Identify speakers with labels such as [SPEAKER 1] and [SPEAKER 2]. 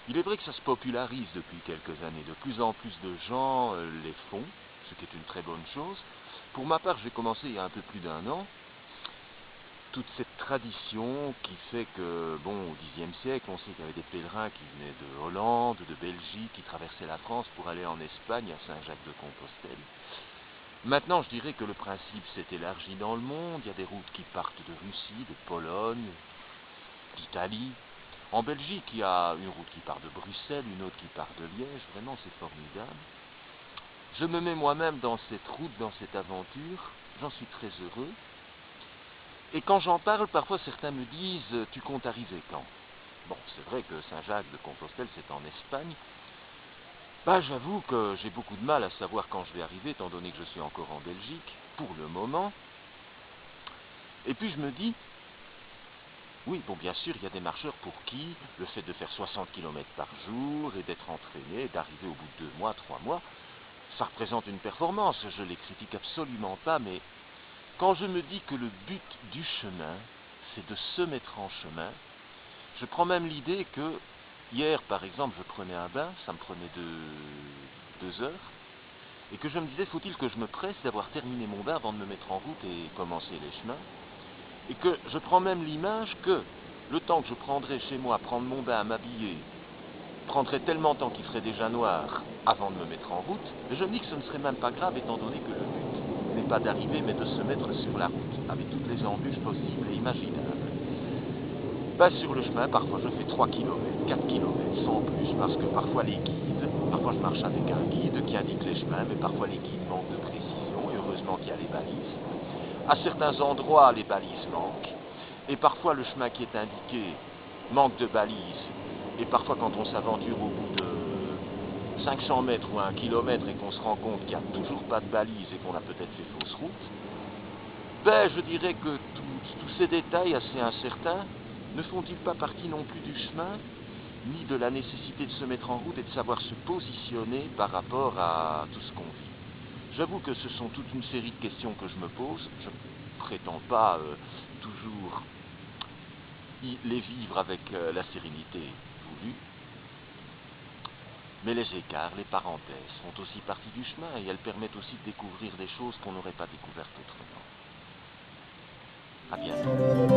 [SPEAKER 1] Il est vrai que ça se popularise depuis quelques années. De plus en plus de gens les font, ce qui est une très bonne chose. Pour ma part, j'ai commencé il y a un peu plus d'un an. Toute cette tradition qui fait que, bon, au Xe siècle, on sait qu'il y avait des pèlerins qui venaient de Hollande, de Belgique, qui traversaient la France pour aller en Espagne, à Saint-Jacques-de-Compostelle. Maintenant, je dirais que le principe s'est élargi dans le monde. Il y a des routes qui partent de Russie, de Pologne, d'Italie. En Belgique, il y a une route qui part de Bruxelles, une autre qui part de Liège. Vraiment, c'est formidable. Je me mets moi-même dans cette route, dans cette aventure. J'en suis très heureux. Et quand j'en parle, parfois certains me disent « Tu comptes arriver quand ?» Bon, c'est vrai que Saint-Jacques-de-Compostelle, c'est en Espagne. Bah, j'avoue que j'ai beaucoup de mal à savoir quand je vais arriver, étant donné que je suis encore en Belgique, pour le moment. Et puis je me dis, oui, bon, bien sûr, il y a des marcheurs pour qui le fait de faire 60 km par jour et d'être entraîné, d'arriver au bout de 2 mois, 3 mois, ça représente une performance. Je ne les critique absolument pas, mais quand je me dis que le but du chemin, c'est de se mettre en chemin, je prends même l'idée que hier, par exemple, je prenais un bain, ça me prenait 2 heures, et que je me disais, faut-il que je me presse d'avoir terminé mon bain avant de me mettre en route et commencer les chemins, et que je prends même l'image que le temps que je prendrais chez moi à prendre mon bain, à m'habiller, prendrait tellement de temps qu'il ferait déjà noir avant de me mettre en route, et je me dis que ce ne serait même pas grave, étant donné que le but n'est pas d'arriver, mais de se mettre sur la route, avec toutes les embûches possibles et imaginables. Ben, sur le chemin, parfois je fais 3 km, 4 km, sans plus, parce que parfois les guides, parfois je marche avec un guide qui indique les chemins, mais parfois les guides manquent de précision, et heureusement qu'il y a les balises. À certains endroits, les balises manquent, et parfois le chemin qui est indiqué manque de balises, et parfois quand on s'aventure au bout de 500 mètres ou 1 kilomètre et qu'on se rend compte qu'il n'y a toujours pas de balises et qu'on a peut-être fait fausse route, ben je dirais que tous ces détails assez incertains ne font-ils pas partie non plus du chemin, ni de la nécessité de se mettre en route et de savoir se positionner par rapport à tout ce qu'on vit? J'avoue que ce sont toute une série de questions que je me pose. Je ne prétends pas toujours les vivre avec la sérénité voulue, mais les écarts, les parenthèses font aussi partie du chemin et elles permettent aussi de découvrir des choses qu'on n'aurait pas découvertes autrement. À bientôt.